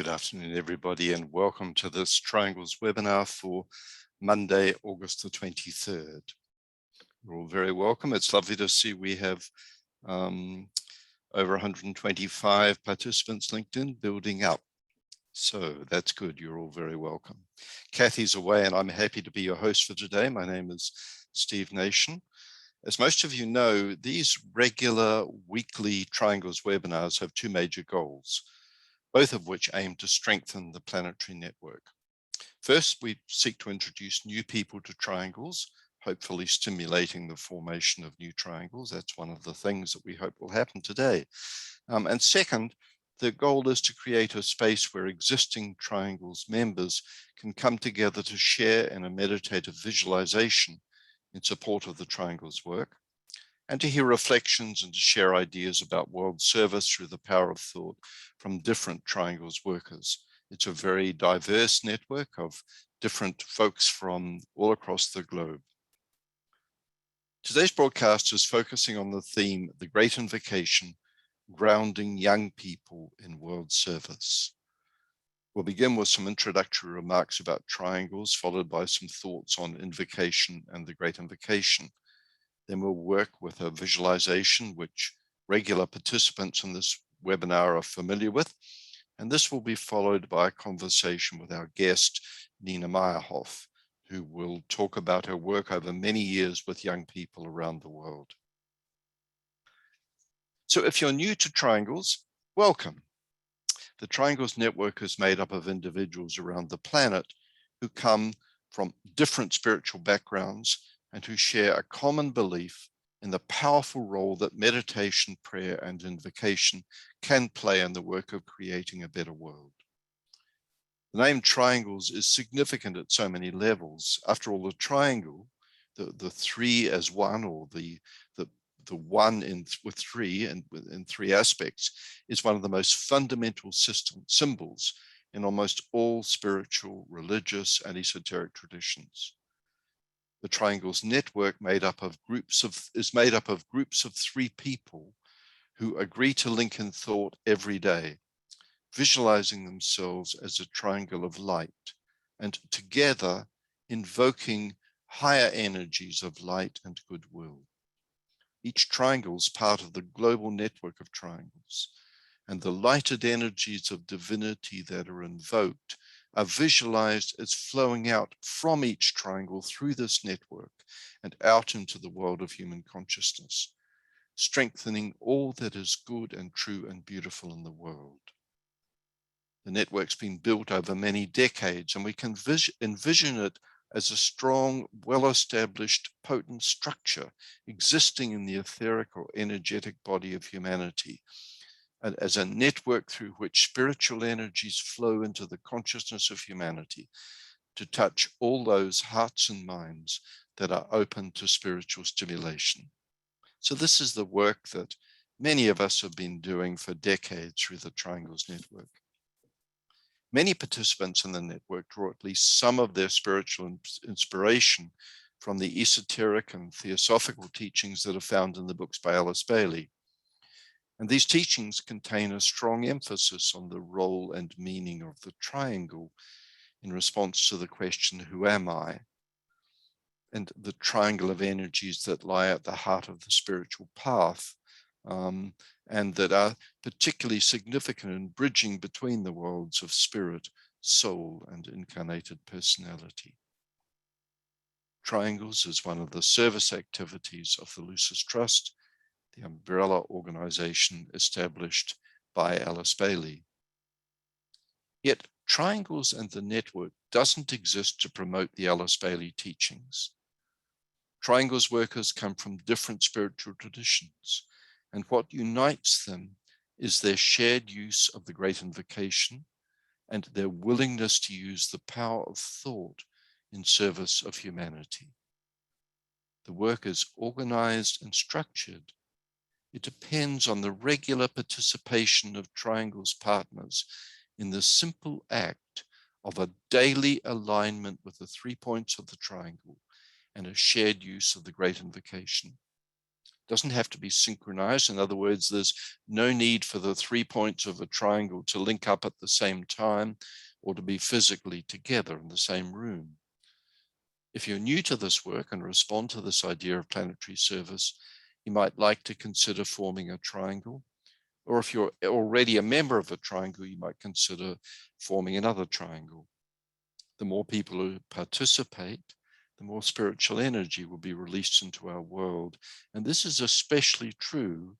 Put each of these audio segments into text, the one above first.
Good afternoon, everybody, and welcome to this Triangles webinar for Monday, August the 23rd. You're all very welcome. It's lovely to see we have over 125 participants linked in, building up. So that's good. You're all very welcome. Kathy's away, and I'm happy to be your host for today. My name is Steve Nation. As most of you know, these regular weekly Triangles webinars have two major goals, both of which aim to strengthen the planetary network. First, we seek to introduce new people to triangles, hopefully stimulating the formation of new triangles. That's one of the things that we hope will happen today. And second, the goal is to create a space where existing triangles members can come together to share in a meditative visualization in support of the triangles work, and to hear reflections and to share ideas about world service through the power of thought from different triangles workers. It's a very diverse network of different folks from all across the globe. Today's broadcast is focusing on the theme, the Great Invocation, grounding young people in world service. We'll begin with some introductory remarks about triangles, followed by some thoughts on invocation and the Great Invocation. Then we'll work with a visualization which regular participants in this webinar are familiar with. And this will be followed by a conversation with our guest, Nina Meyerhof, who will talk about her work over many years with young people around the world. So if you're new to Triangles, welcome. The Triangles network is made up of individuals around the planet who come from different spiritual backgrounds and who share a common belief in the powerful role that meditation, prayer, and invocation can play in the work of creating a better world. The name Triangles is significant at so many levels. After all, the triangle, the three as one, or the one with three and in three aspects, is one of the most fundamental symbols in almost all spiritual, religious, and esoteric traditions. The Triangles network is made up of groups of three people who agree to link in thought every day, visualizing themselves as a triangle of light, and together invoking higher energies of light and goodwill. Each triangle is part of the global network of triangles, and the lighted energies of divinity that are invoked are visualized as flowing out from each triangle through this network and out into the world of human consciousness, strengthening all that is good and true and beautiful in the world. The network's been built over many decades, and we can envision it as a strong, well-established, potent structure existing in the etheric or energetic body of humanity, and as a network through which spiritual energies flow into the consciousness of humanity to touch all those hearts and minds that are open to spiritual stimulation. So this is the work that many of us have been doing for decades through the Triangles network. Many participants in the network draw at least some of their spiritual inspiration from the esoteric and theosophical teachings that are found in the books by Alice Bailey. And these teachings contain a strong emphasis on the role and meaning of the triangle in response to the question, who am I? And the triangle of energies that lie at the heart of the spiritual path, and that are particularly significant in bridging between the worlds of spirit, soul, and incarnated personality. Triangles is one of the service activities of the Lucis Trust, the umbrella organization established by Alice Bailey. Yet Triangles and the network doesn't exist to promote the Alice Bailey teachings. Triangles workers come from different spiritual traditions, and what unites them is their shared use of the Great Invocation and their willingness to use the power of thought in service of humanity. The work is organized and structured. It depends on the regular participation of Triangles partners in the simple act of a daily alignment with the 3 points of the triangle and a shared use of the Great Invocation. Doesn't have to be synchronized. In other words, there's no need for the 3 points of a triangle to link up at the same time or to be physically together in the same room. If you're new to this work and respond to this idea of planetary service, you might like to consider forming a triangle. Or if you're already a member of a triangle, you might consider forming another triangle. The more people who participate, the more spiritual energy will be released into our world. And this is especially true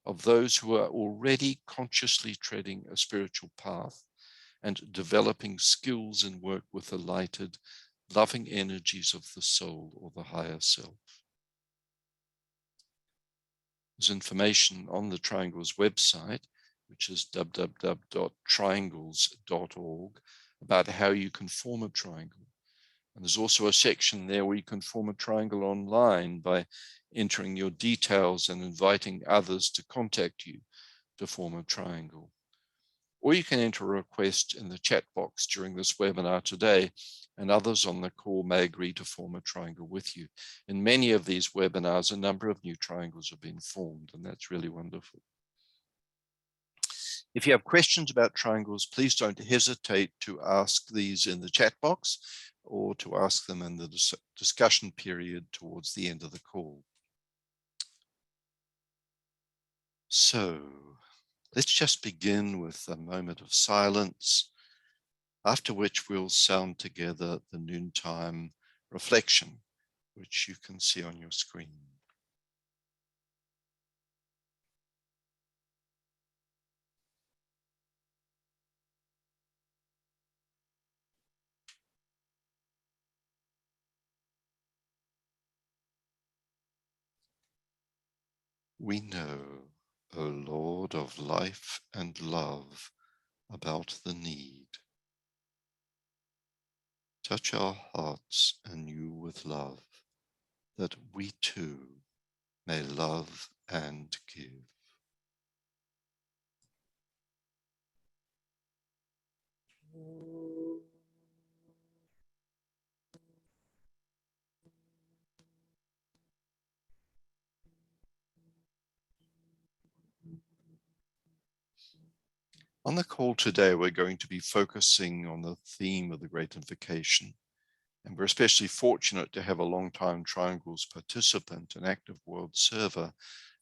of those who are already consciously treading a spiritual path and developing skills and work with the lighted, loving energies of the soul or the higher self. There's information on the Triangles website, which is www.triangles.org, about how you can form a triangle. And there's also a section there where you can form a triangle online by entering your details and inviting others to contact you to form a triangle. Or you can enter a request in the chat box during this webinar today, and others on the call may agree to form a triangle with you. In many of these webinars, a number of new triangles have been formed, and that's really wonderful. If you have questions about triangles, please don't hesitate to ask these in the chat box or to ask them in the discussion period towards the end of the call. So let's just begin with a moment of silence, after which we'll sound together the Noontime Reflection, which you can see on your screen. We know, O Lord of life and love, about the need. Touch our hearts anew with love, that we too may love and give. On the call today, we're going to be focusing on the theme of the Great Invocation. And we're especially fortunate to have a long-time Triangles participant and active world server,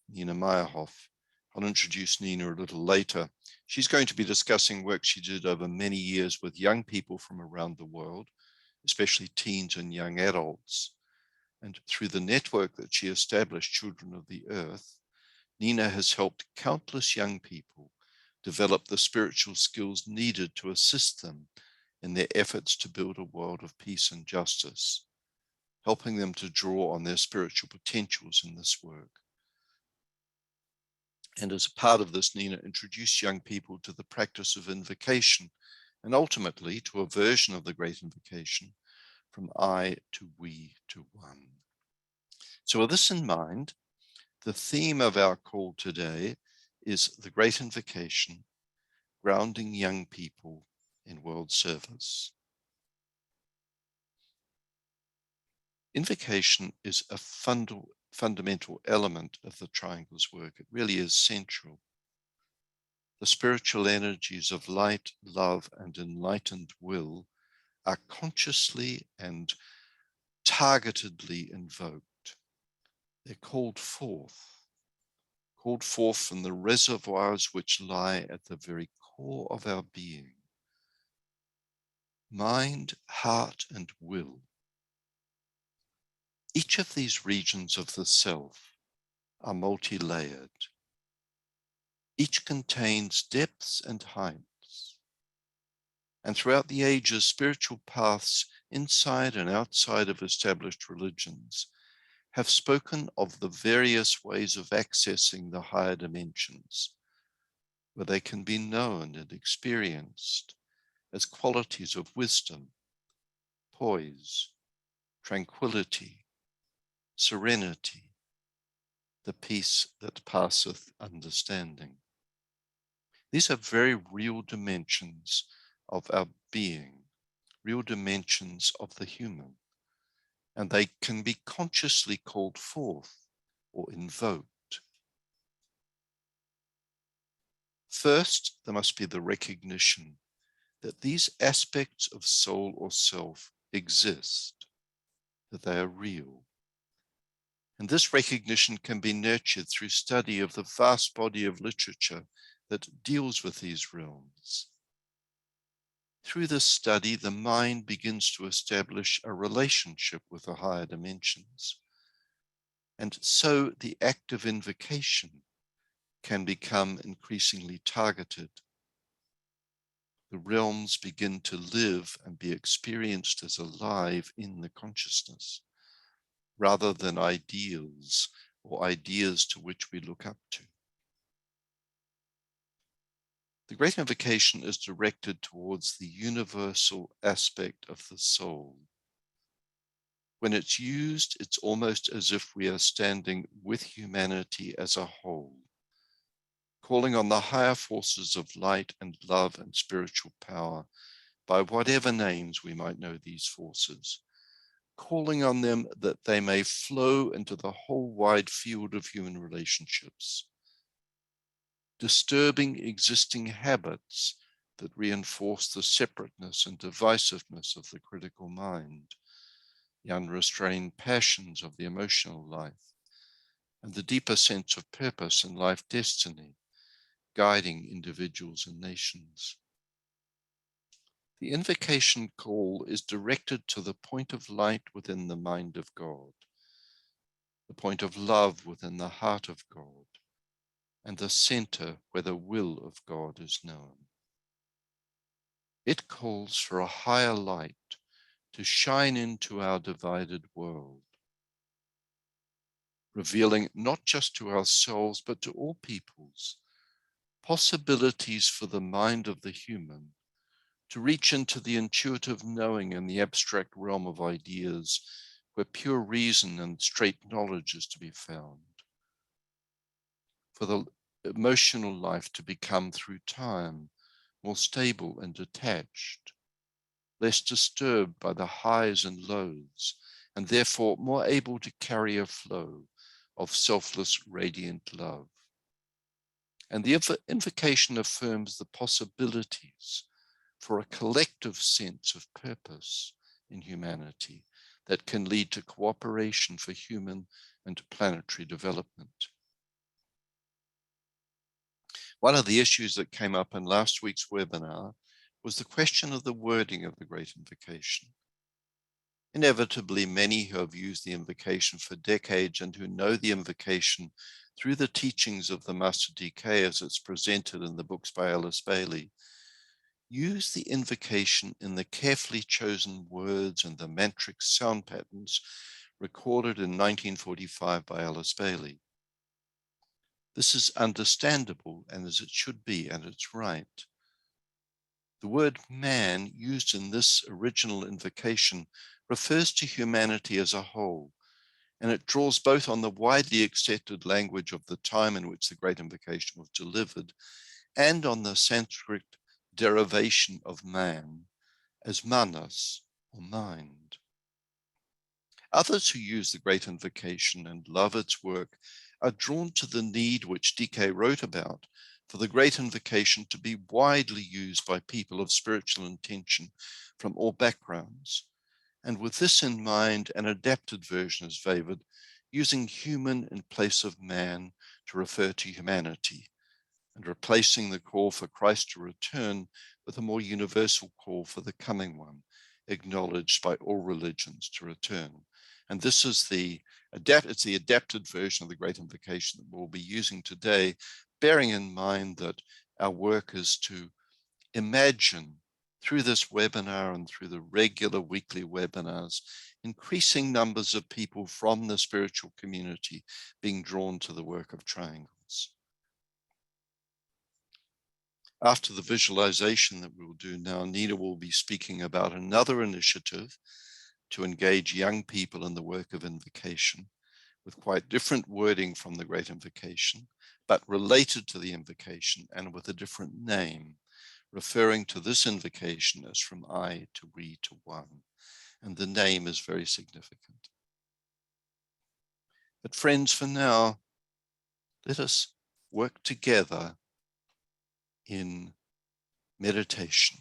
Nina Meyerhof. I'll introduce Nina a little later. She's going to be discussing work she did over many years with young people from around the world, especially teens and young adults. And through the network that she established, Children of the Earth, Nina has helped countless young people develop the spiritual skills needed to assist them in their efforts to build a world of peace and justice, helping them to draw on their spiritual potentials in this work. And as a part of this, Nina introduced young people to the practice of invocation, and ultimately to a version of the Great Invocation, from I to we to one. So with this in mind, the theme of our call today is the Great Invocation, grounding young people in world service. Invocation is a fundamental element of the Triangles work. It really is central. The spiritual energies of light, love, and enlightened will are consciously and targetedly invoked. They're called forth from the reservoirs which lie at the very core of our being. Mind, heart, and will. Each of these regions of the self are multi-layered. Each contains depths and heights. And throughout the ages, spiritual paths inside and outside of established religions have spoken of the various ways of accessing the higher dimensions, where they can be known and experienced as qualities of wisdom, poise, tranquility, serenity, the peace that passeth understanding. These are very real dimensions of our being, real dimensions of the human, and they can be consciously called forth or invoked. First, there must be the recognition that these aspects of soul or self exist, that they are real. And this recognition can be nurtured through study of the vast body of literature that deals with these realms. Through this study, the mind begins to establish a relationship with the higher dimensions. And so the act of invocation can become increasingly targeted. The realms begin to live and be experienced as alive in the consciousness, rather than ideals or ideas to which we look up to. The Great Invocation is directed towards the universal aspect of the soul. When it's used, it's almost as if we are standing with humanity as a whole, calling on the higher forces of light and love and spiritual power, by whatever names we might know these forces, calling on them that they may flow into the whole wide field of human relationships, disturbing existing habits that reinforce the separateness and divisiveness of the critical mind, the unrestrained passions of the emotional life, and the deeper sense of purpose and life destiny, guiding individuals and nations. The invocation call is directed to the point of light within the mind of God, the point of love within the heart of God, and the center where the will of God is known. It calls for a higher light to shine into our divided world, revealing not just to ourselves, but to all peoples, possibilities for the mind of the human to reach into the intuitive knowing and the abstract realm of ideas where pure reason and straight knowledge is to be found. For the emotional life to become through time more stable and detached, less disturbed by the highs and lows, and therefore more able to carry a flow of selfless, radiant love. And the invocation affirms the possibilities for a collective sense of purpose in humanity that can lead to cooperation for human and planetary development. One of the issues that came up in last week's webinar was the question of the wording of the Great Invocation. Inevitably, many who have used the invocation for decades and who know the invocation through the teachings of the Master DK as it's presented in the books by Alice Bailey, use the invocation in the carefully chosen words and the mantric sound patterns recorded in 1945 by Alice Bailey. This is understandable, and as it should be, and it's right. The word man used in this original invocation refers to humanity as a whole, and it draws both on the widely accepted language of the time in which the Great Invocation was delivered and on the Sanskrit derivation of man as manas, or mind. Others who use the Great Invocation and love its work are drawn to the need which DK wrote about for the Great Invocation to be widely used by people of spiritual intention from all backgrounds. And with this in mind, an adapted version is favored, using human in place of man to refer to humanity, and replacing the call for Christ to return with a more universal call for the coming one, acknowledged by all religions to return. And this is the adapted version of the Great Invocation that we'll be using today, bearing in mind that our work is to imagine through this webinar and through the regular weekly webinars, increasing numbers of people from the spiritual community being drawn to the work of triangles. After the visualization that we'll do now, Nina will be speaking about another initiative to engage young people in the work of invocation with quite different wording from the Great Invocation, but related to the invocation and with a different name, referring to this invocation as from I to we to one. And the name is very significant. But friends, for now, let us work together in meditation.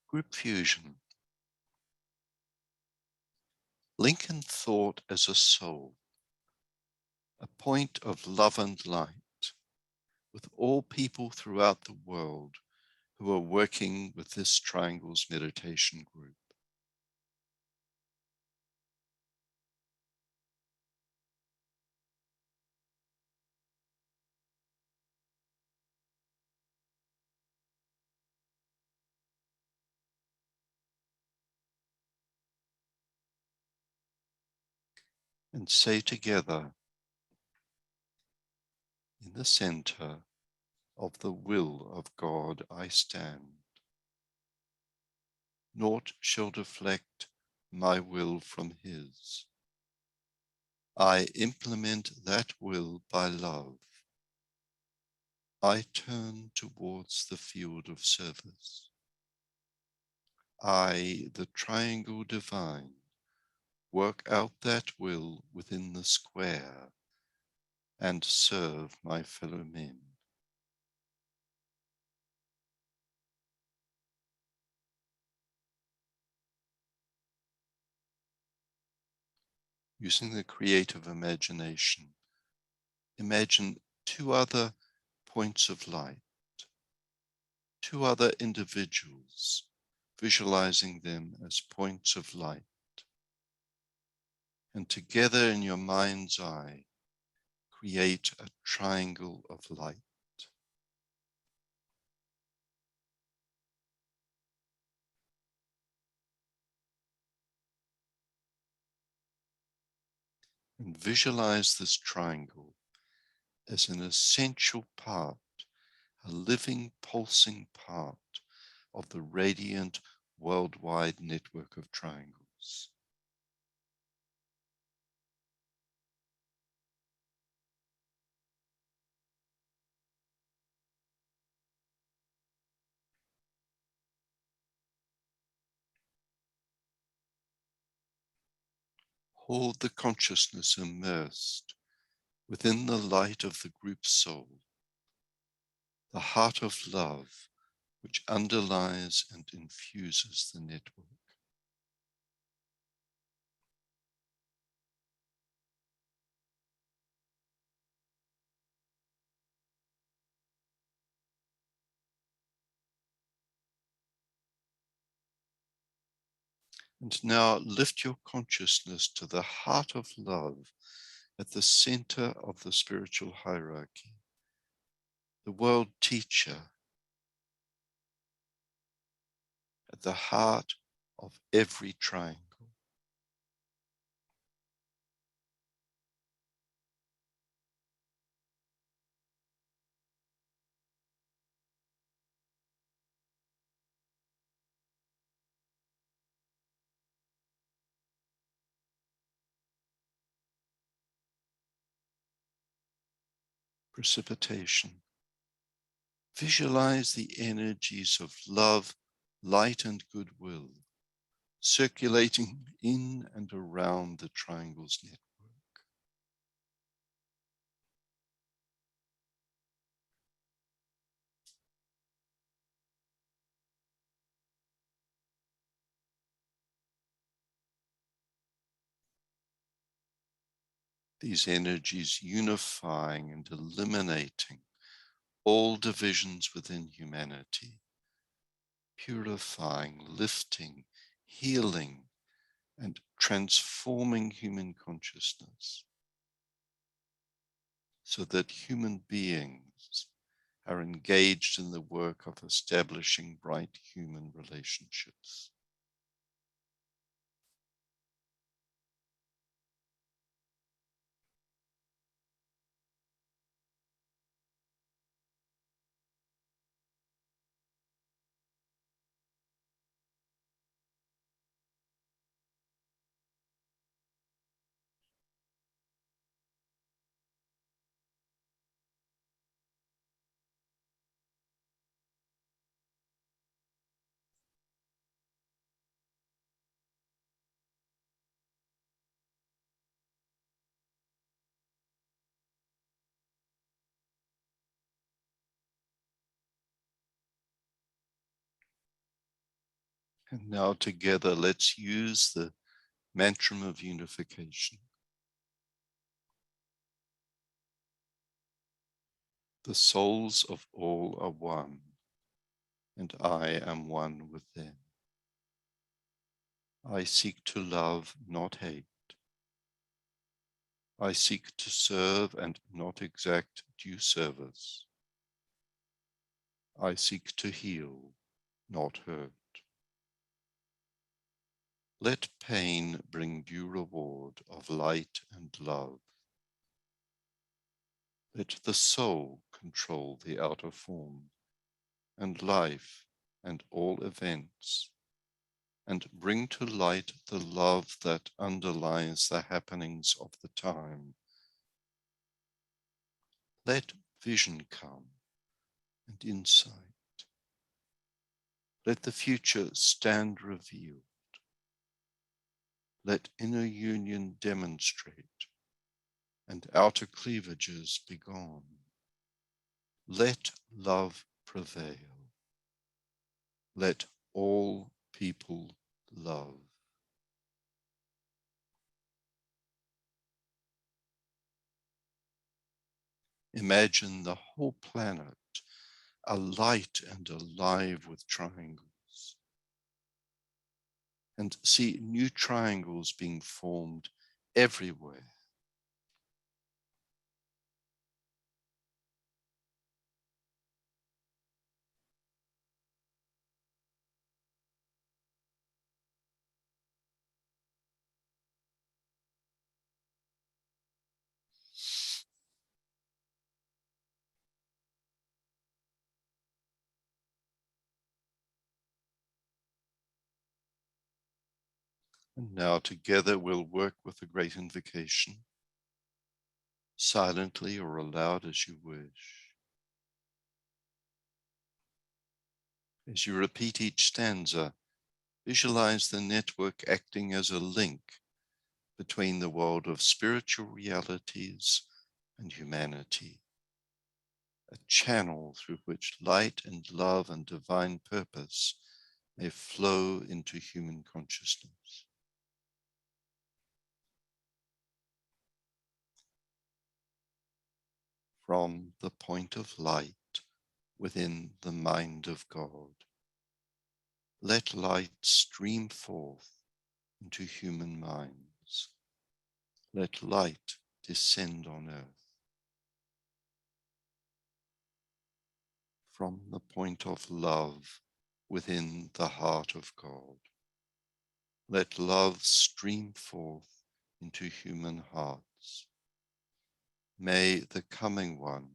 Group fusion. Lincoln thought as a soul, a point of love and light, with all people throughout the world who are working with this Triangles meditation group. And say together, in the center of the will of God I stand. Naught shall deflect my will from his. I implement that will by love. I turn towards the field of service. I, the triangle divine, work out that will within the square and serve my fellow men. Using the creative imagination, imagine two other points of light, two other individuals, visualizing them as points of light. And together in your mind's eye, create a triangle of light. And visualize this triangle as an essential part, a living, pulsing part of the radiant worldwide network of triangles. Hold the consciousness immersed within the light of the group soul, the heart of love which underlies and infuses the network. And now lift your consciousness to the heart of love at the center of the spiritual hierarchy, the world teacher at the heart of every triangle. Precipitation. Visualize the energies of love, light, and goodwill circulating in and around the triangle's network. These energies unifying and eliminating all divisions within humanity, purifying, lifting, healing, and transforming human consciousness so that human beings are engaged in the work of establishing bright human relationships. And now together, let's use the mantra of unification. The souls of all are one, and I am one with them. I seek to love, not hate. I seek to serve and not exact due service. I seek to heal, not hurt. Let pain bring due reward of light and love. Let the soul control the outer form, and life and all events, and bring to light the love that underlies the happenings of the time. Let vision come and insight. Let the future stand revealed. Let inner union demonstrate and outer cleavages be gone. Let love prevail. Let all people love. Imagine the whole planet alight and alive with triangles, and see new triangles being formed everywhere. And now together we'll work with the Great Invocation, silently or aloud as you wish. As you repeat each stanza, visualize the network acting as a link between the world of spiritual realities and humanity, a channel through which light and love and divine purpose may flow into human consciousness. From the point of light within the mind of God, let light stream forth into human minds. Let light descend on earth. From the point of love within the heart of God, let love stream forth into human hearts. May the coming one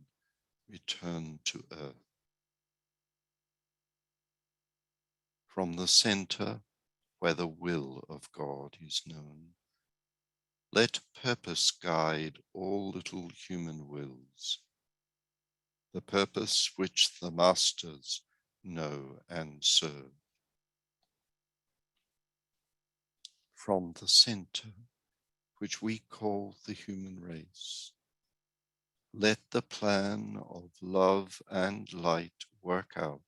return to earth. From the center where the will of God is known, let purpose guide all little human wills, the purpose which the masters know and serve. From the center, which we call the human race, let the plan of love and light work out,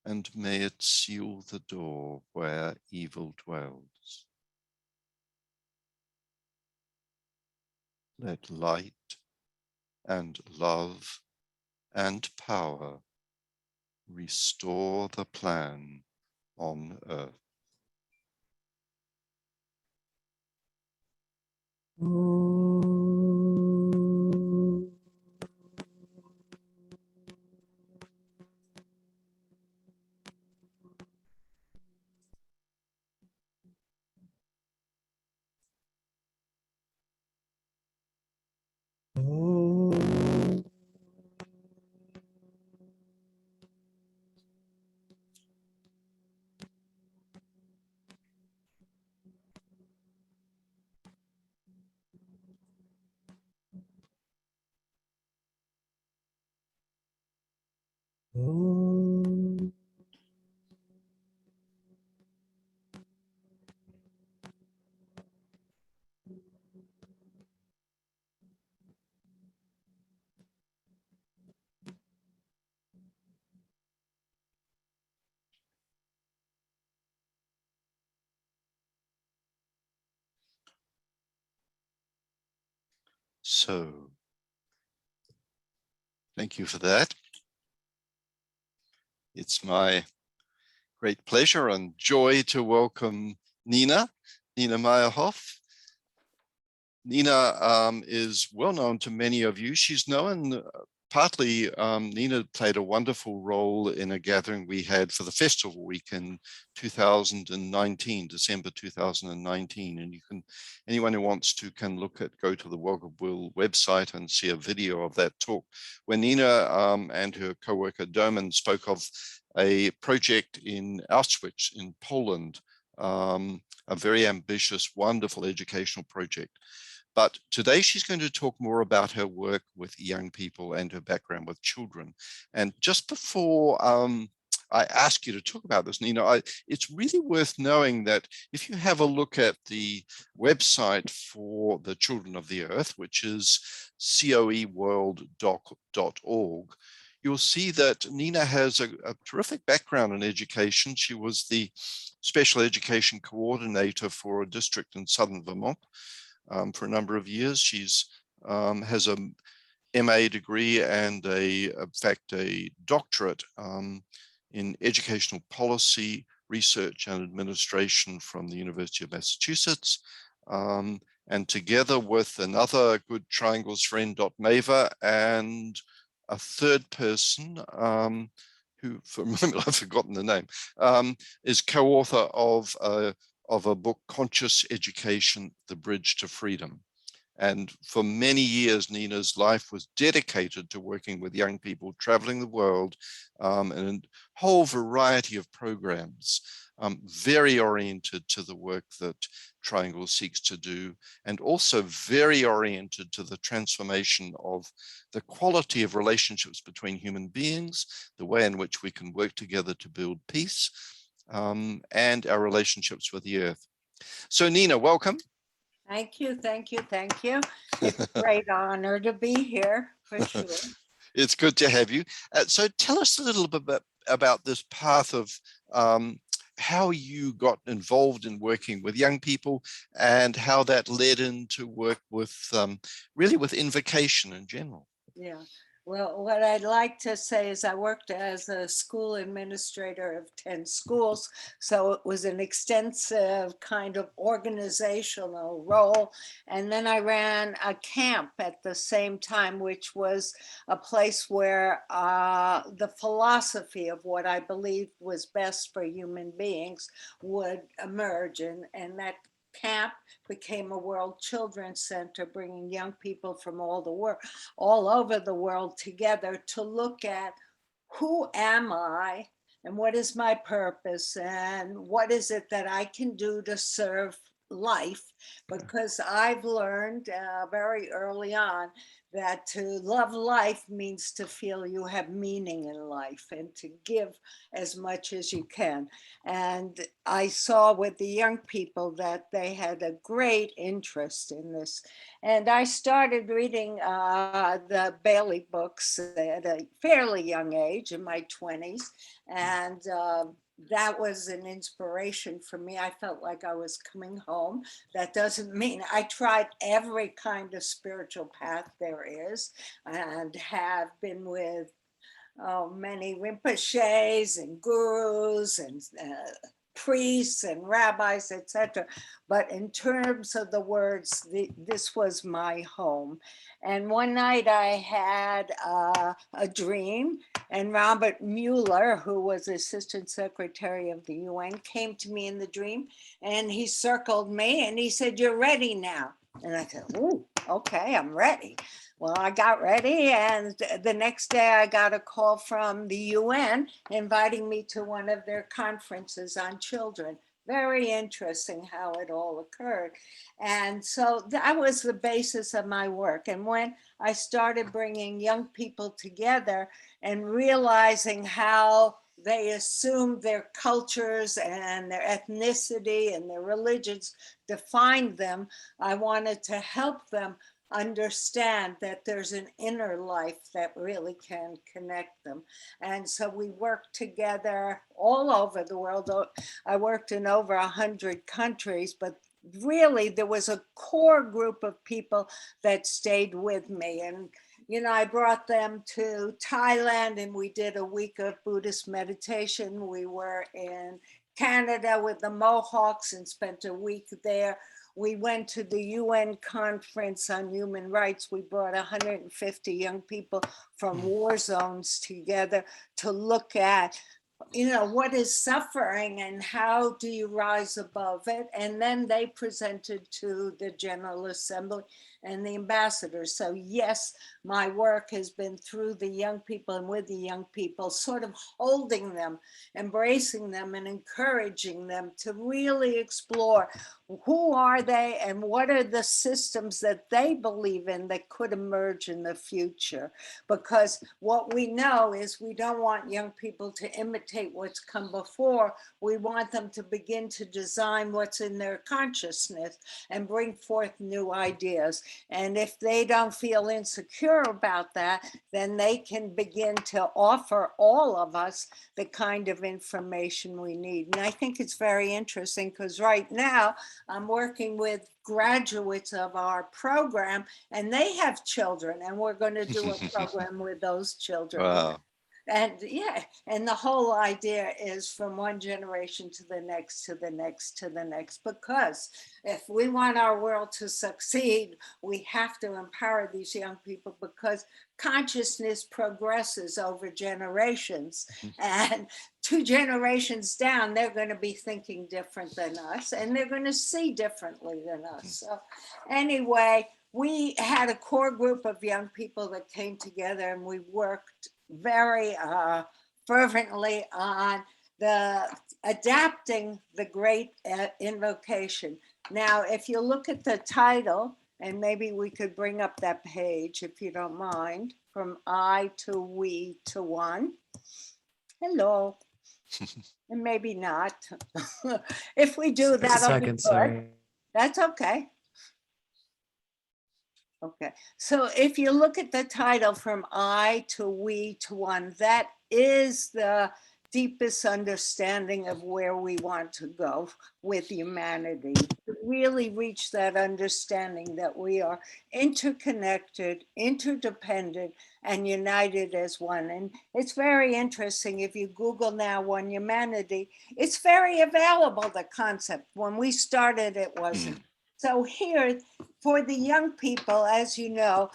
and may it seal the door where evil dwells. Let light and love and power restore the plan on earth. So, thank you for that. It's my great pleasure and joy to welcome Nina Meyerhof. Nina is well known to many of you. She's known partly, Nina played a wonderful role in a gathering we had for the festival week in 2019, December 2019. And you can, anyone who wants to can go to the Will website and see a video of that talk, where Nina and her co-worker Doman spoke of a project in Auschwitz in Poland, a very ambitious, wonderful educational project. But today she's going to talk more about her work with young people and her background with children. And just before I ask you to talk about this, Nina, it's really worth knowing that if you have a look at the website for the Children of the Earth, which is coeworld.org, you'll see that Nina has a terrific background in education. She was the special education coordinator for a district in southern Vermont. For a number of years. She's has a MA degree and in fact, a doctorate in educational policy, research and administration from the University of Massachusetts. And together with another good Triangles friend, Maeva, and a third person, who for a moment I've forgotten the name, is co-author of a book, Conscious Education, The Bridge to Freedom. And for many years, Nina's life was dedicated to working with young people traveling the world in a whole variety of programs, very oriented to the work that Triangle seeks to do, and also very oriented to the transformation of the quality of relationships between human beings, the way in which we can work together to build peace, and our relationships with the earth. So Nina, welcome. Thank you, thank you, thank you. It's a great honor to be here, for sure. It's good to have you. So tell us a little bit about this path of how you got involved in working with young people and how that led into work with really with invocation in general. Yeah. Well, what I'd like to say is I worked as a school administrator of 10 schools. So it was an extensive kind of organizational role. And then I ran a camp at the same time, which was a place where the philosophy of what I believed was best for human beings would emerge. And that camp became a World Children's Center, bringing young people from all over the world together to look at who am I and what is my purpose and what is it that I can do to serve life, because I've learned very early on that to love life means to feel you have meaning in life and to give as much as you can. And I saw with the young people that they had a great interest in this. And I started reading the Bailey books at a fairly young age, in my 20s. And that was an inspiration for me. I felt like I was coming home. That doesn't mean I tried every kind of spiritual path there is and have been with many Rinpoches and gurus and priests and rabbis, etc. But in terms of the words, this was my home. And one night I had a dream, and Robert Mueller, who was Assistant Secretary of the UN, came to me in the dream, and he circled me and he said, "You're ready now." And I said, "Ooh, okay, I'm ready." Well, I got ready, and the next day I got a call from the UN inviting me to one of their conferences on children. Very interesting how it all occurred. And so that was the basis of my work. And when I started bringing young people together and realizing how they assumed their cultures and their ethnicity and their religions defined them, I wanted to help them understand that there's an inner life that really can connect them. And so we worked together all over the world. I worked in over 100 countries, but really, there was a core group of people that stayed with me. And, I brought them to Thailand and we did a week of Buddhist meditation. We were in Canada with the Mohawks and spent a week there. We went to the UN conference on human rights. We brought 150 young people from war zones together to look at what is suffering and how do you rise above it? And then they presented to the General Assembly and the ambassadors. So yes, my work has been through the young people and with the young people, sort of holding them, embracing them and encouraging them to really explore who are they and what are the systems that they believe in that could emerge in the future. Because what we know is we don't want young people to imitate what's come before. We want them to begin to design what's in their consciousness and bring forth new ideas. And if they don't feel insecure about that, then they can begin to offer all of us the kind of information we need. And I think it's very interesting because right now I'm working with graduates of our program and they have children, and we're going to do a program with those children. Wow. And yeah, and the whole idea is from one generation to the next, to the next, to the next, because if we want our world to succeed, we have to empower these young people, because consciousness progresses over generations. And 2 generations down, they're going to be thinking different than us, and they're going to see differently than us. So anyway, we had a core group of young people that came together and we worked very fervently on the adapting the Great Invocation. Now, if you look at the title, and maybe we could bring up that page if you don't mind, from I to we to one. Hello. And maybe not. If we do, that'll be good. Sorry. That's okay. Okay, so if you look at the title from I to we to one, that is the deepest understanding of where we want to go with humanity, to really reach that understanding that we are interconnected, interdependent, and united as one. And it's very interesting. If you Google now One Humanity, it's very available, the concept. When we started, it wasn't. So here, for the young people, as you know,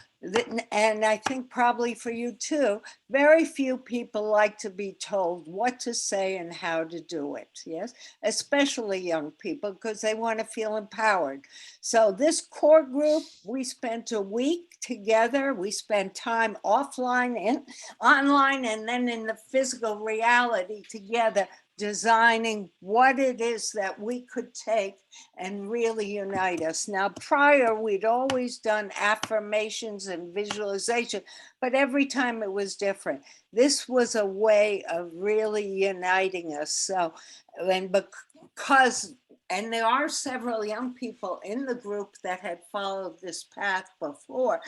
and I think probably for you too, very few people like to be told what to say and how to do it, yes? Especially young people, because they want to feel empowered. So this core group, we spent a week together. We spent time offline and online, and then in the physical reality together, designing what it is that we could take and really unite us. Now, prior, we'd always done affirmations and visualization, but every time it was different. This was a way of really uniting us. So, and because, and there are several young people in the group that had followed this path before,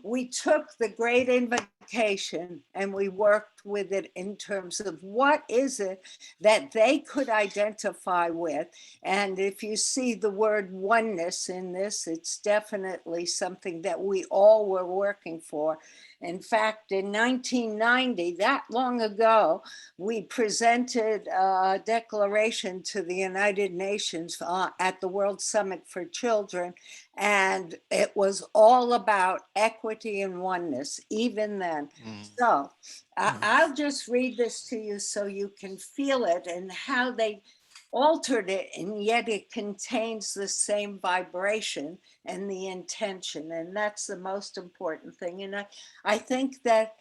we took the Great Invocation and we worked with it in terms of what is it that they could identify with. And if you see the word oneness in this, it's definitely something that we all were working for. In fact, in 1990, that long ago, we presented a declaration to the United Nations at the World Summit for Children, and it was all about equity and oneness, even then. So I'll just read this to you so you can feel it and how they altered it, and yet it contains the same vibration and the intention, and that's the most important thing. And I think that,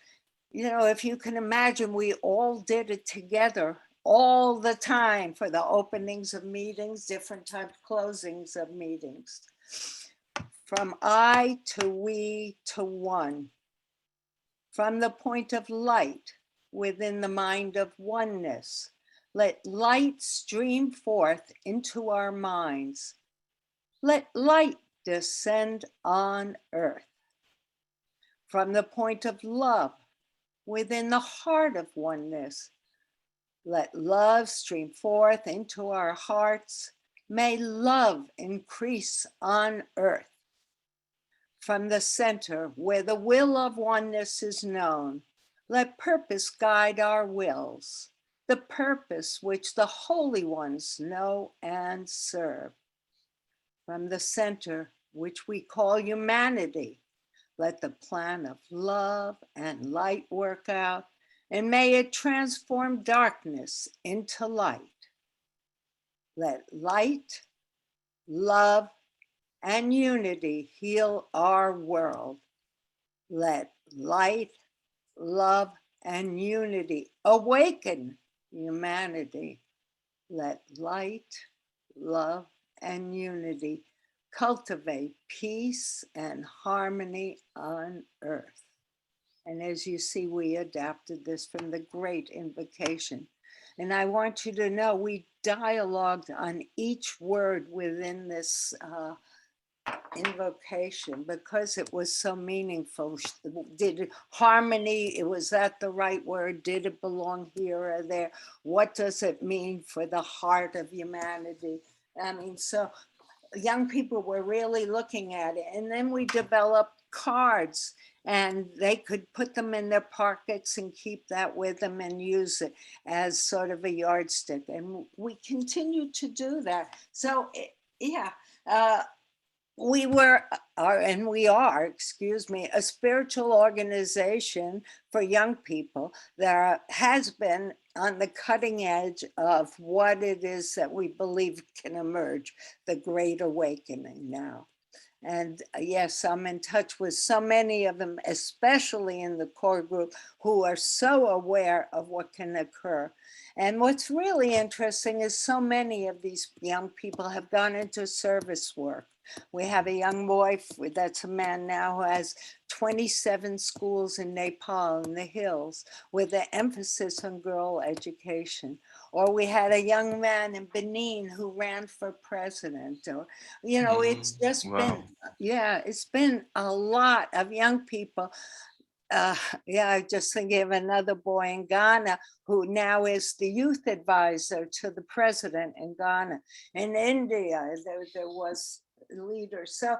if you can imagine, we all did it together all the time for the openings of meetings, different types of closings of meetings. From I to we to one, from the point of light within the mind of oneness, let light stream forth into our minds. Let light descend on earth. From the point of love within the heart of oneness, let love stream forth into our hearts May love increase on earth. From the center where the will of oneness is known, let purpose guide our wills, the purpose which the holy ones know and serve. From the center which we call humanity, let the plan of love and light work out, and may it transform darkness into light. Let light, love, and unity heal our world. Let light, love, and unity awaken humanity. Let light, love, and unity cultivate peace and harmony on earth. And as you see, we adapted this from the Great Invocation. And I want you to know we dialogued on each word within this invocation because it was so meaningful. Did harmony, was that the right word? Did it belong here or there? What does it mean for the heart of humanity? I mean, so young people were really looking at it. And then we developed cards, and they could put them in their pockets and keep that with them and use it as sort of a yardstick. And we continue to do that. So yeah, we were, and we are, excuse me, a spiritual organization for young people that has been on the cutting edge of what it is that we believe can emerge, the Great Awakening now. And yes, I'm in touch with so many of them, especially in the core group, who are so aware of what can occur. And what's really interesting is so many of these young people have gone into service work. We have a young boy that's a man now who has 27 schools in Nepal in the hills with an emphasis on girl education. Or we had a young man in Benin who ran for president. Or, you know, it's just Wow. been, yeah, it's been a lot of young people. Yeah, I just thinking of another boy in Ghana who now is the youth advisor to the president in Ghana. In India, there was leaders. So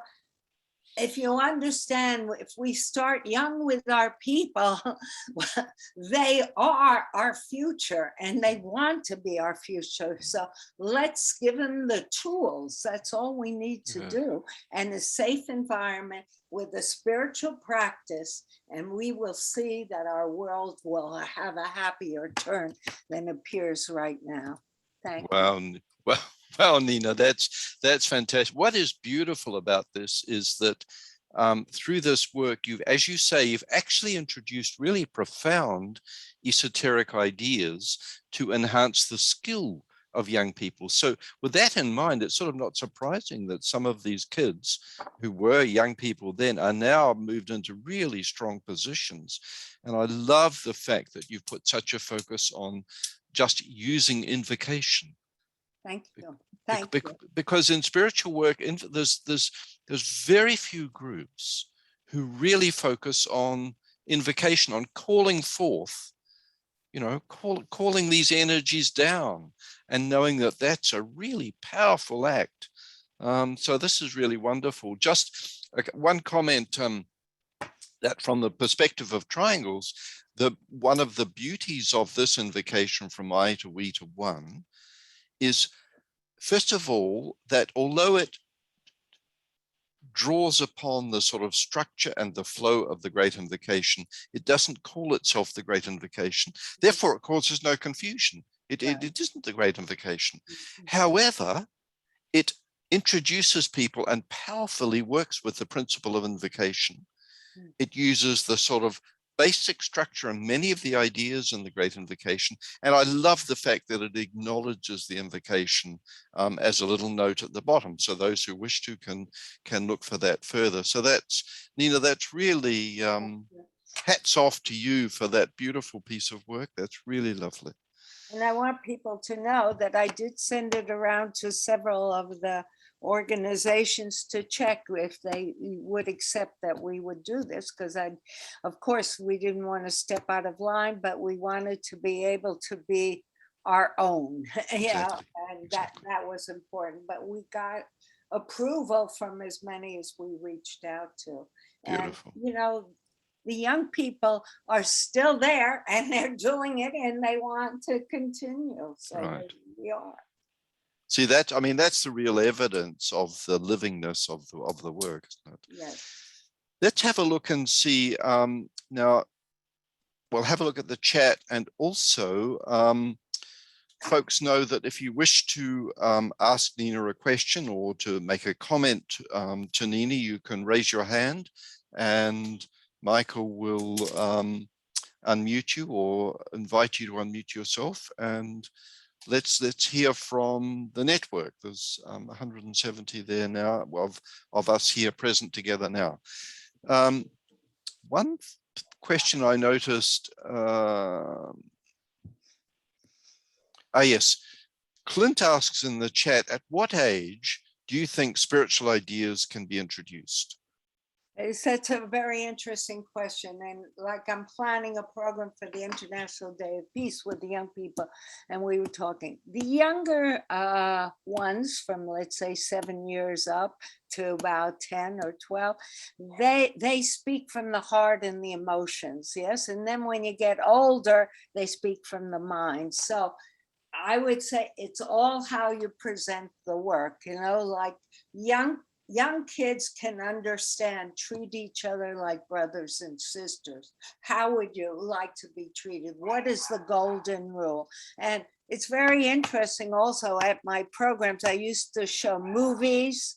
if you understand, if we start young with our people, they are our future and they want to be our future. So let's give them the tools. That's all we need to do. And a safe environment with a spiritual practice. And we will see that our world will have a happier turn than appears right now. Thank you. Well, well, Nina, that's fantastic. What is beautiful about this is that through this work, as you say, you've actually introduced really profound esoteric ideas to enhance the skill of young people. So with that in mind, it's sort of not surprising that some of these kids who were young people then are now moved into really strong positions. And I love the fact that you've put such a focus on just using invocation. Thank you. Thank you. Because in spiritual work, there's very few groups who really focus on invocation, on calling forth, you know, calling these energies down and knowing that that's a really powerful act. So this is really wonderful. Just one comment that from the perspective of triangles, one of the beauties of this invocation from I to we to one is, first of all, that although it draws upon the sort of structure and the flow of the Great Invocation, it doesn't call itself the Great Invocation. Therefore, it causes no confusion. It isn't the Great Invocation. However, it introduces people and powerfully works with the principle of invocation. It uses the sort of basic structure and many of the ideas in the Great Invocation. And I love the fact that it acknowledges the invocation as a little note at the bottom. So those who wish to can look for that further. So that's, Nina, that's really hats off to you for that beautiful piece of work. That's really lovely. And I want people to know that I did send it around to several of the organizations to check if they would accept that we would do this, because of course, we didn't want to step out of line, but we wanted to be able to be our own. Yeah, And exactly. that was important, but we got approval from as many as we reached out to. And, Beautiful. the young people are still there and they're doing it and they want to continue. So Right. we are. See that, I mean, that's the real evidence of the livingness of the work, isn't it? Yes. Let's have a look and see. Now, we'll have a look at the chat, and also folks know that if you wish to ask Nina a question or to make a comment to Nina, you can raise your hand and Michael will unmute you or invite you to unmute yourself. And let's hear from the network. There's 170 there now of us here present together now. One question I noticed, yes, Clint asks in the chat, at what age do you think spiritual ideas can be introduced? That's a very interesting question. And like, I'm planning a program for the International Day of Peace with the young people. And we were talking, the younger ones from, let's say, 7 years up to about 10 or 12, they speak from the heart and the emotions. Yes. And then when you get older, they speak from the mind. So I would say it's all how you present the work, like young kids can understand, treat each other like brothers and sisters. How would you like to be treated? What is the golden rule? And it's very interesting also at my programs, I used to show movies,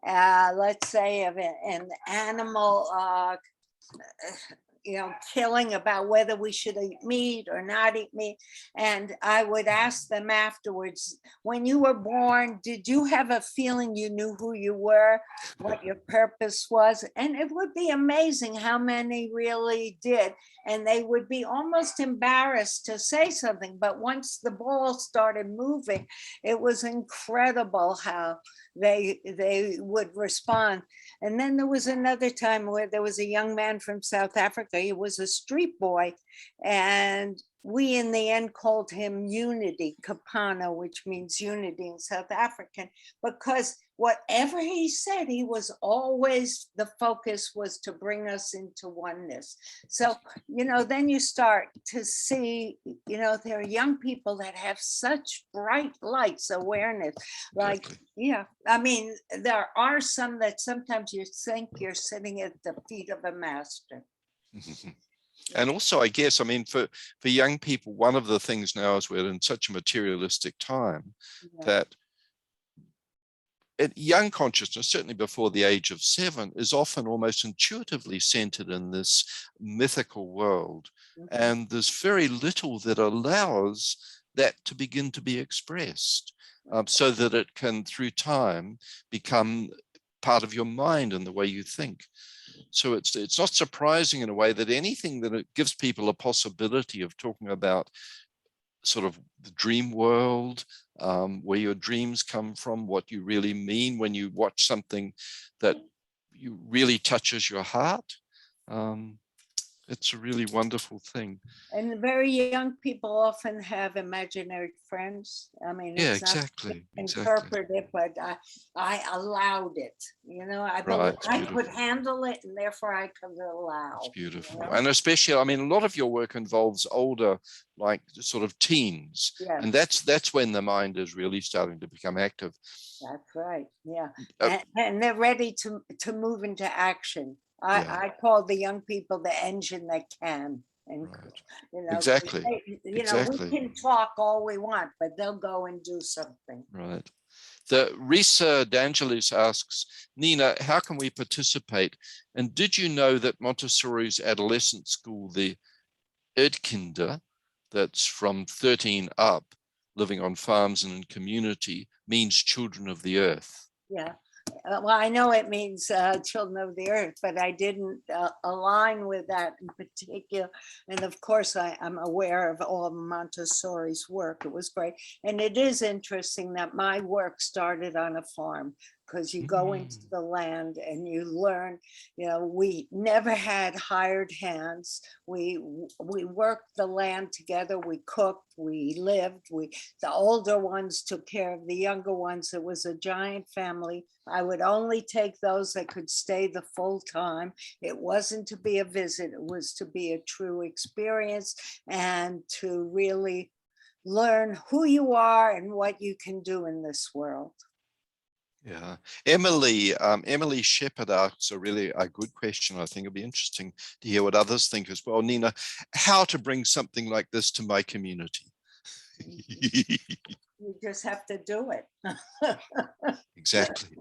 let's say of an animal, killing, about whether we should eat meat or not eat meat. And I would ask them afterwards, when you were born, did you have a feeling you knew who you were, what your purpose was? And it would be amazing how many really did. And they would be almost embarrassed to say something. But once the ball started moving, it was incredible how they would respond. And then there was another time where there was a young man from South Africa. He was a street boy, and we in the end called him Unity, Kapana, which means unity in South African, because whatever he said, he was always, the focus was to bring us into oneness. So, then you start to see, there are young people that have such bright lights, awareness, like, Exactly. yeah, I mean, there are some that sometimes you think you're sitting at the feet of a master. And also, I guess, I mean, for young people, one of the things now is we're in such a materialistic time that young consciousness, certainly before the age of 7, is often almost intuitively centered in this mythical world. And there's very little that allows that to begin to be expressed, so that it can, through time, become part of your mind and the way you think. So it's not surprising in a way that anything that it gives people a possibility of talking about sort of the dream world, where your dreams come from, what you really mean when you watch something that you really touches your heart. It's a really wonderful thing. And very young people often have imaginary friends. I mean, Yeah, it's not exactly. interpreted, but I allowed it. Right, I could handle it, and therefore I could allow. it's beautiful. And especially, I mean, a lot of your work involves older, like sort of teens. Yes. And that's when the mind is really starting to become active. That's right. Yeah. And they're ready to move into action. I call the young people the engine that can. And right. Exactly. We can talk all we want, but they'll go and do something. Right. The Risa D'Angelis asks, Nina, how can we participate? And did you know that Montessori's adolescent school, the Erdkinder, that's from 13 up, living on farms and in community, means children of the earth? Yeah. Well, I know it means children of the earth, but I didn't align with that in particular. And of course, I'm aware of all of Montessori's work. It was great. And it is interesting that my work started on a farm, because you go into the land and you learn. You know, we never had hired hands. We worked the land together. We cooked, we lived, the older ones took care of the younger ones. It was a giant family. I would only take those that could stay the full time. It wasn't to be a visit, it was to be a true experience and to really learn who you are and what you can do in this world. Yeah, Emily Shepherd asks a good question. I think it'll be interesting to hear what others think as well. Nina, how to bring something like this to my community? You just have to do it. Exactly.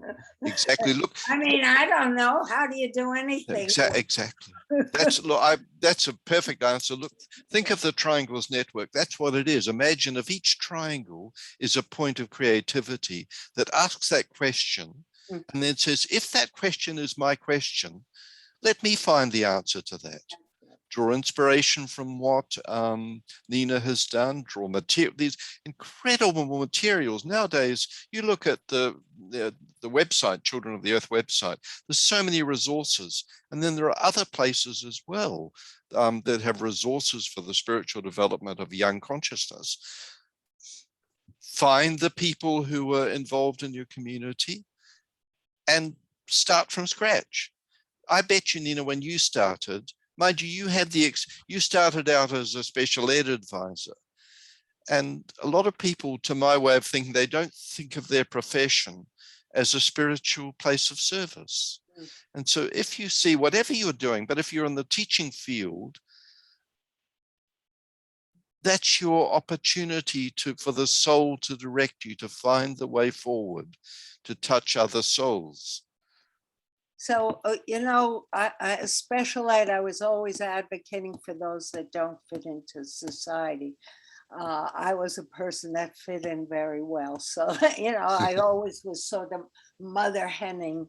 Look, I mean, I don't know. How do you do anything? Exactly. That's a perfect answer. Look, think of the triangles network. That's what it is. Imagine if each triangle is a point of creativity that asks that question and then says, if that question is my question, let me find the answer to that. Draw inspiration from what Nina has done, draw these incredible materials. Nowadays, you look at the website, Children of the Earth website, there's so many resources. And then there are other places as well that have resources for the spiritual development of young consciousness. Find the people who are involved in your community and start from scratch. I bet you, Nina, when you started, mind you, you started out as a special ed advisor. And a lot of people, to my way of thinking, they don't think of their profession as a spiritual place of service. And so if you see whatever you're doing, but if you're in the teaching field, that's your opportunity for the soul to direct you, to find the way forward, to touch other souls. So, you know, as special ed, I was always advocating for those that don't fit into society. I was a person that fit in very well. So, you know, I always was sort of mother henning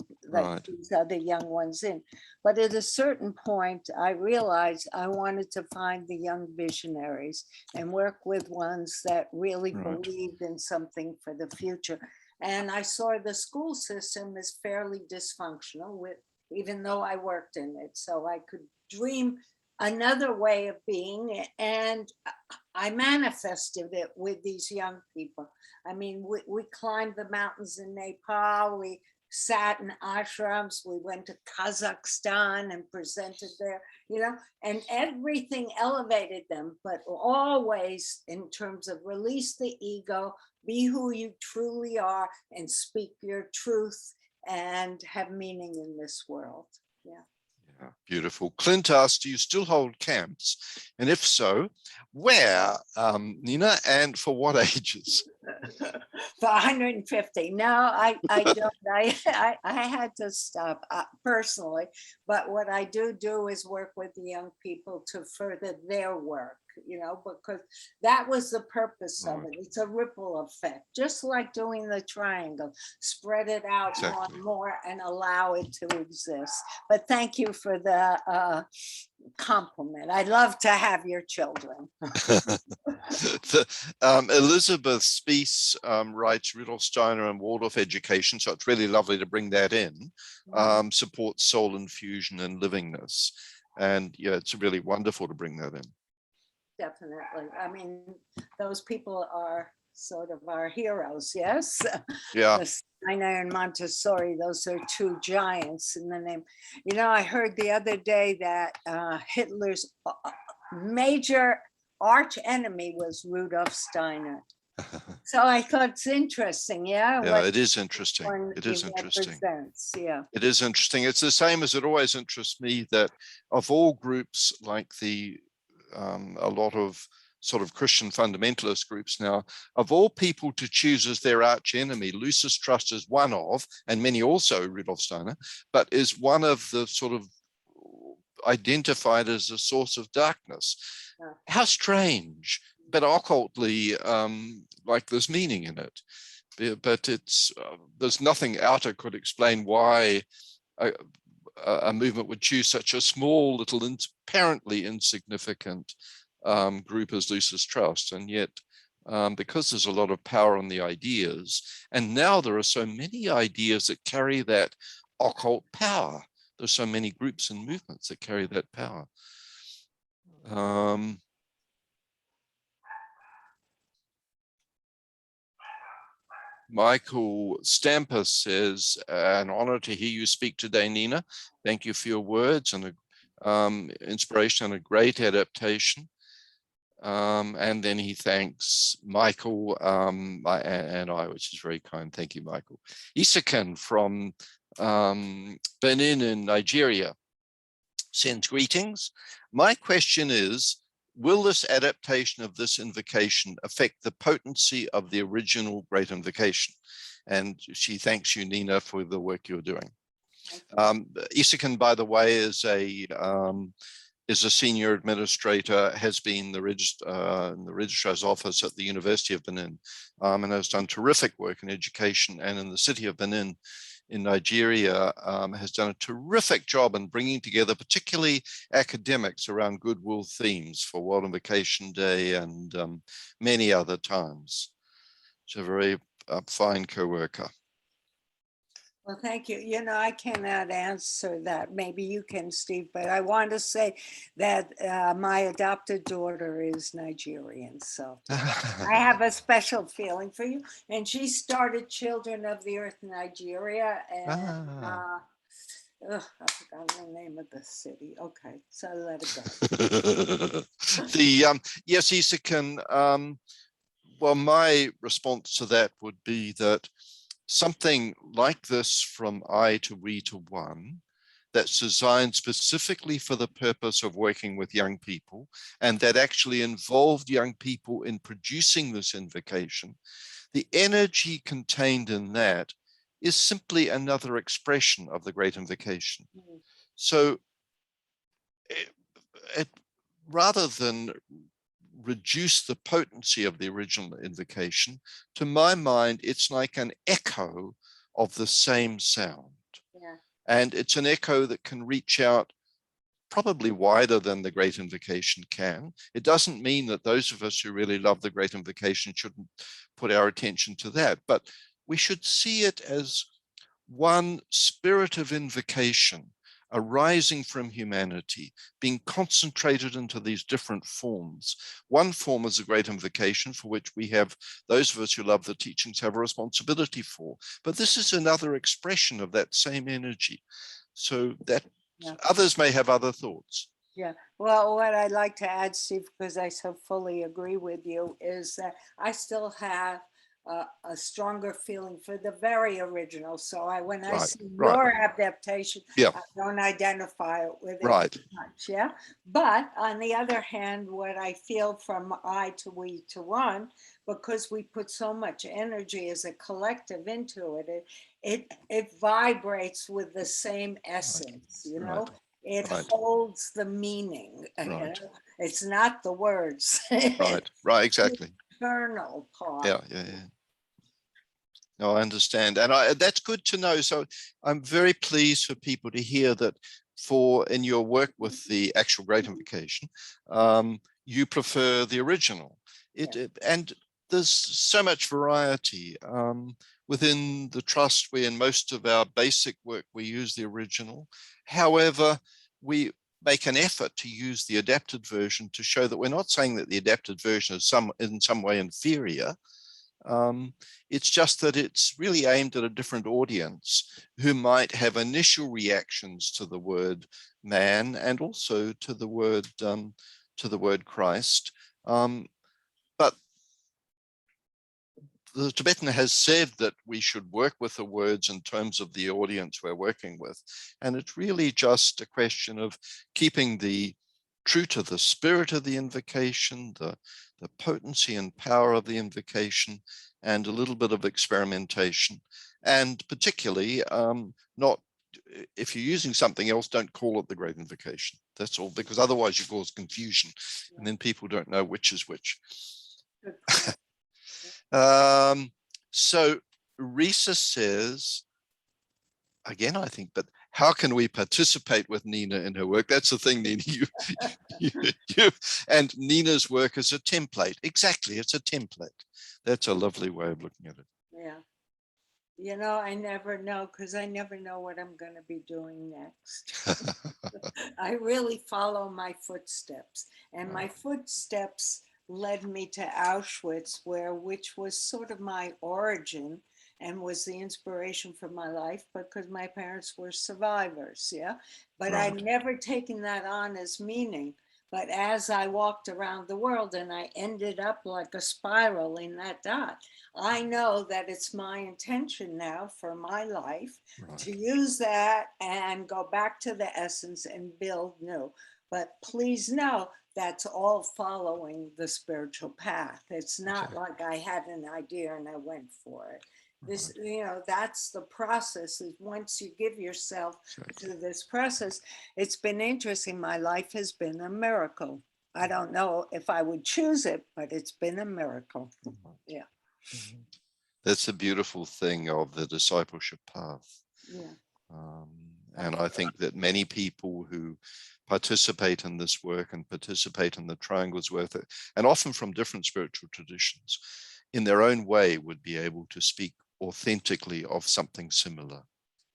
these other young ones in. But at a certain point, I realized I wanted to find the young visionaries and work with ones that really believed in something for the future. And I saw the school system as fairly dysfunctional, even though I worked in it. So I could dream another way of being, and I manifested it with these young people. I mean, we climbed the mountains in Nepal, we sat in ashrams, we went to Kazakhstan and presented there, you know, and everything elevated them, but always in terms of release the ego, be who you truly are and speak your truth and have meaning in this world. Yeah. Yeah, beautiful. Clint asked, do you still hold camps? And if so, where, Nina, and for what ages? For 150. No, I don't. I had to stop personally. But what I do is work with the young people to further their work, you know, because that was the purpose of it. It's a ripple effect, just like doing the triangle. Spread it out more and more and allow it to exist. But thank you for the compliment. I'd love to have your children. Elizabeth Spies writes Rudolf Steiner and Waldorf education, so it's really lovely to bring that in. Supports soul infusion and livingness, and yeah, it's really wonderful to bring that in. Definitely. I mean, those people are sort of our heroes. Yes. Yeah. Steiner and Montessori, those are two giants in the name. You know, I heard the other day that Hitler's major arch enemy was Rudolf Steiner. So I thought it's interesting. Yeah. Yeah, it is interesting. It is interesting. Yeah. It is interesting. It's the same as it always interests me that of all groups like a lot of sort of Christian fundamentalist groups now, of all people to choose as their arch enemy, Lucis Trust is one of, and many also Rudolf Steiner, but is one of the sort of identified as a source of darkness. How strange, but occultly like there's meaning in it. But it's there's nothing outer could explain why a movement would choose such a small, little, apparently insignificant group as Lucis Trust, and yet because there's a lot of power in the ideas. And now there are so many ideas that carry that occult power. There's so many groups and movements that carry that power. Michael Stamper says, an honor to hear you speak today, Nina. Thank you for your words and inspiration and a great adaptation. And then he thanks Michael and I, which is very kind. Thank you, Michael. Isakan from Benin in Nigeria sends greetings. My question is, will this adaptation of this invocation affect the potency of the original Great Invocation? And she thanks you, Nina, for the work you're doing. Isakan, by the way, is a senior administrator, has been in the registrar's office at the University of Benin, and has done terrific work in education, and in the city of Benin in Nigeria has done a terrific job in bringing together particularly academics around goodwill themes for World Invocation Day and many other times. She's a very fine co-worker. Well, thank you. You know, I cannot answer that. Maybe you can, Steve, but I want to say that my adopted daughter is Nigerian. So I have a special feeling for you. And she started Children of the Earth Nigeria. And I forgot the name of the city. Okay, so let it go. Yes, Isakan. Well, my response to that would be that something like this, from I to we to one, that's designed specifically for the purpose of working with young people, and that actually involved young people in producing this invocation, the energy contained in that is simply another expression of the Great Invocation. So rather than reduce the potency of the original invocation, to my mind, it's like an echo of the same sound. Yeah. And it's an echo that can reach out probably wider than the Great Invocation can. It doesn't mean that those of us who really love the Great Invocation shouldn't put our attention to that, but we should see it as one spirit of invocation arising from humanity, being concentrated into these different forms. One form is a Great Invocation, for which we have, those of us who love the teachings have a responsibility for. But this is another expression of that same energy. So that others may have other thoughts. Yeah, well, what I'd like to add, Steve, because I so fully agree with you, is that I still have a stronger feeling for the very original. So when I see your adaptation, I don't identify it with it much. Yeah. But on the other hand, what I feel from I to we to one, because we put so much energy as a collective into it, it vibrates with the same essence, you know. It holds the meaning. You know? It's not the words. Right, exactly. Internal part. Yeah. No, I understand. And that's good to know. So I'm very pleased for people to hear that in your work with the actual Great Invocation, you prefer the original. And there's so much variety. Within the Trust, in most of our basic work, we use the original. However, we make an effort to use the adapted version to show that we're not saying that the adapted version is in some way inferior. It's just that it's really aimed at a different audience who might have initial reactions to the word man and also to the word Christ. But the Tibetan has said that we should work with the words in terms of the audience we're working with. And it's really just a question of keeping true to the spirit of the invocation, the potency and power of the invocation, and a little bit of experimentation. And particularly, if you're using something else, don't call it the Great Invocation. That's all, because otherwise you cause confusion, and then people don't know which is which. So Risa says, again, I think, but how can we participate with Nina in her work? That's the thing, Nina. You and Nina's work is a template. Exactly, it's a template. That's a lovely way of looking at it. Yeah. You know, I never know, because I never know what I'm going to be doing next. I really follow my footsteps, and my footsteps led me to Auschwitz, which was sort of my origin and was the inspiration for my life, because my parents were survivors. Yeah. But Right. I'd never taken that on as meaning. But as I walked around the world and I ended up like a spiral in that dot, I know that it's my intention now for my life to use that and go back to the essence and build new. But please know that's all following the spiritual path. It's not like I had an idea and I went for it. This, you know, that's the process. Is once you give yourself to this process, it's been interesting. My life has been a miracle. I don't know if I would choose it, but it's been a miracle. Yeah. That's a beautiful thing of the discipleship path. Yeah. And I think that many people who participate in this work and participate in the triangles worth it, and often from different spiritual traditions, in their own way would be able to speak authentically of something similar.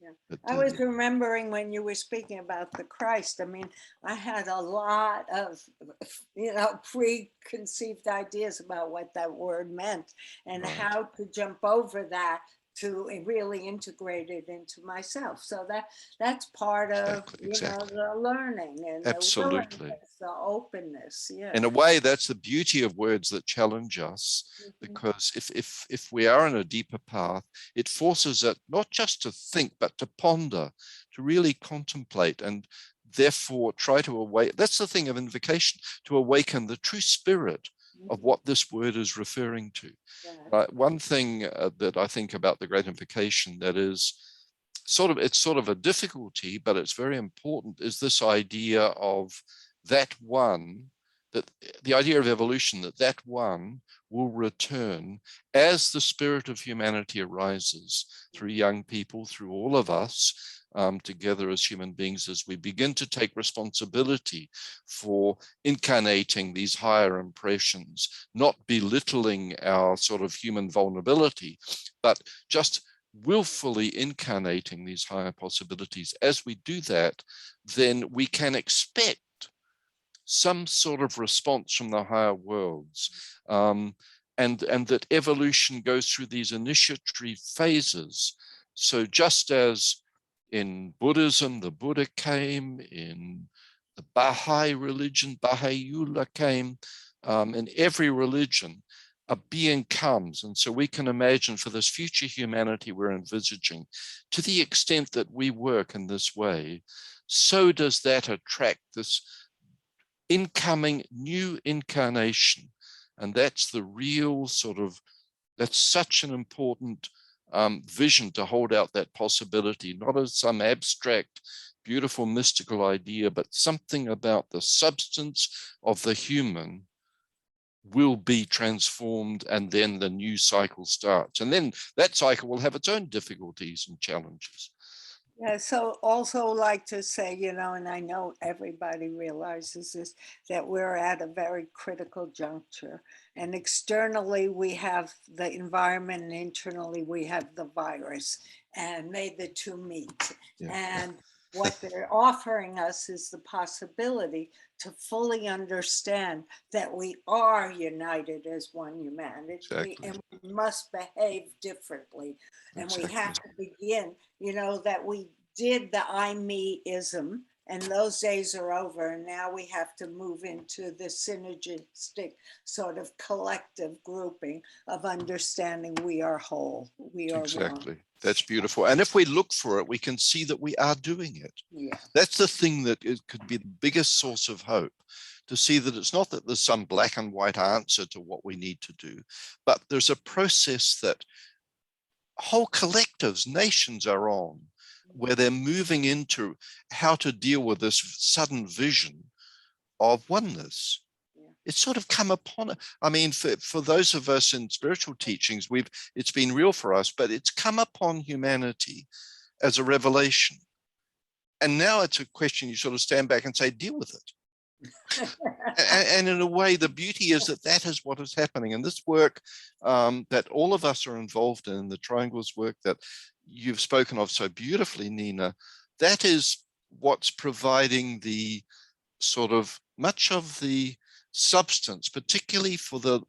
Yeah. But, I was remembering when you were speaking about the Christ. I mean, I had a lot of, you know, preconceived ideas about what that word meant and how to jump over that to really integrate it into myself. So that's part of, you know, the learning and the willingness, the openness. Yeah. In a way, that's the beauty of words that challenge us, because if we are in a deeper path, it forces it not just to think, but to ponder, to really contemplate, and therefore try to awaken. That's the thing of invocation, to awaken the true spirit of what this word is referring to. One thing that I think about the Great Invocation that is it's sort of a difficulty, but it's very important, is this idea of that one, that the idea of evolution, that one will return as the spirit of humanity arises through young people, through all of us, together as human beings, as we begin to take responsibility for incarnating these higher impressions, not belittling our sort of human vulnerability, but just willfully incarnating these higher possibilities. As we do that, then we can expect some sort of response from the higher worlds, and that evolution goes through these initiatory phases. So just as in Buddhism, the Buddha came, in the Baha'i religion, Baha'u'llah came, in every religion, a being comes. And so we can imagine for this future humanity we're envisaging, to the extent that we work in this way, so does that attract this incoming new incarnation. And that's the real sort of, that's such an important vision, to hold out that possibility, not as some abstract, beautiful, mystical idea, but something about the substance of the human will be transformed, and then the new cycle starts. And then that cycle will have its own difficulties and challenges. Yeah, so also like to say, you know, and I know everybody realizes this, that we're at a very critical juncture. And externally, we have the environment, and internally, we have the virus. And may the two meet. And what they're offering us is the possibility to fully understand that we are united as one humanity, and we must behave differently. And we have to begin, you know, that we did the I me-ism, and those days are over. And now we have to move into the synergistic sort of collective grouping of understanding we are whole, we are one. That's beautiful. And if we look for it, we can see that we are doing it. Yeah. That's the thing that could be the biggest source of hope, to see that it's not that there's some black and white answer to what we need to do, but there's a process that whole collectives, nations are on, where they're moving into how to deal with this sudden vision of oneness. It's sort of come upon it. I mean, for those of us in spiritual teachings, it's been real for us, but it's come upon humanity as a revelation. And now it's a question you sort of stand back and say, deal with it. And in a way, the beauty is that that is what is happening. And this work that all of us are involved in, the Triangles work that you've spoken of so beautifully, Nina, that is what's providing the sort of much of the substance, particularly for the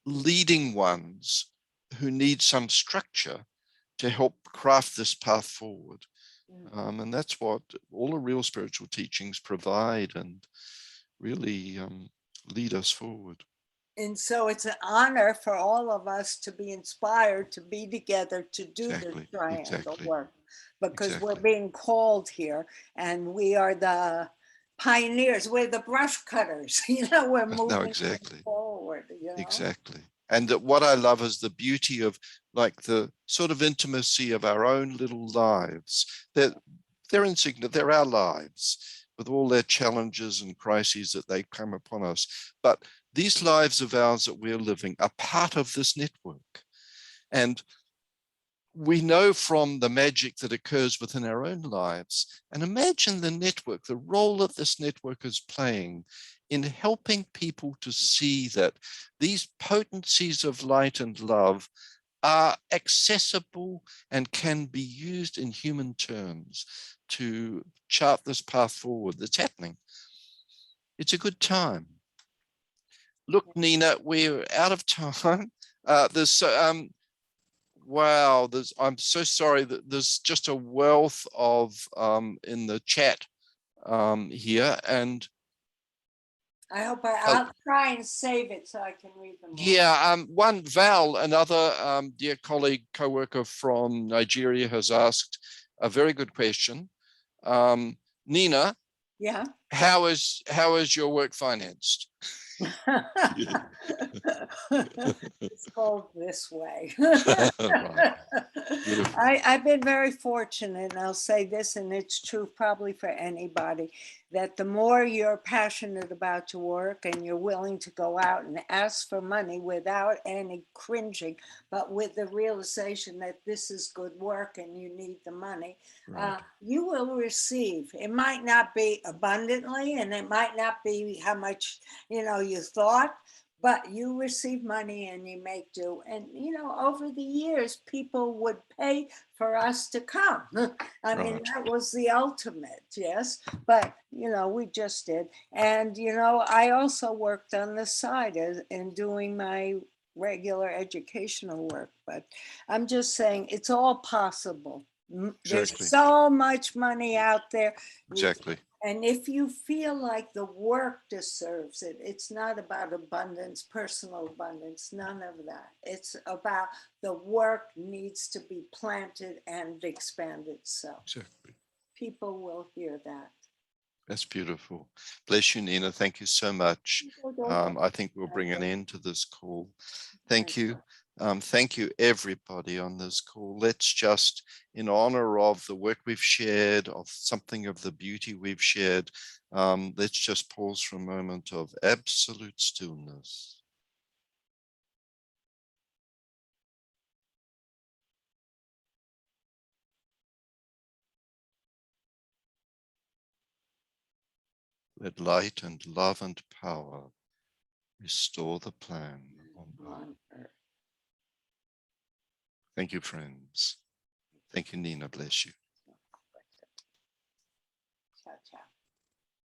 leading ones who need some structure to help craft this path forward. And that's what all the real spiritual teachings provide and really lead us forward. And so it's an honor for all of us to be inspired to be together to do this triangle work, because we're being called here and we are the pioneers, we're the brush cutters, you know, we're moving forward. You know? Exactly. And what I love is the beauty of like the sort of intimacy of our own little lives. They're insignificant, they're our lives with all their challenges and crises that they come upon us. But these lives of ours that we're living are part of this network. And we know from the magic that occurs within our own lives. And imagine the network, the role that this network is playing in helping people to see that these potencies of light and love are accessible and can be used in human terms to chart this path forward that's happening. It's a good time. Look, Nina, we're out of time. Wow, I'm so sorry that there's just a wealth of in the chat here, and I'll try and save it so I can read them all. Yeah, one Val, another dear colleague, co-worker from Nigeria, has asked a very good question. Nina, yeah, how is your work financed? It's called this way. Right. I've been very fortunate, and I'll say this, and it's true probably for anybody, that the more you're passionate about your work and you're willing to go out and ask for money without any cringing, but with the realization that this is good work and you need the money, you will receive. It might not be abundantly, and it might not be how much, you know, you thought, but you receive money and you make do. And, you know, over the years, people would pay for us to come. I mean, that was the ultimate, yes. But, you know, we just did. And, you know, I also worked on the side in doing my regular educational work. But I'm just saying it's all possible. There's so much money out there. Exactly. And if you feel like the work deserves it, it's not about abundance, personal abundance, none of that. It's about the work needs to be planted and expanded. So people will hear that. That's beautiful. Bless you, Nina. Thank you so much. I think we'll bring an end to this call. Thank you. Thank you, everybody on this call. Let's just, in honor of the work we've shared, of something of the beauty we've shared, let's just pause for a moment of absolute stillness. Let light and love and power restore the plan on earth. Thank you, friends. Thank you, Nina. Bless you.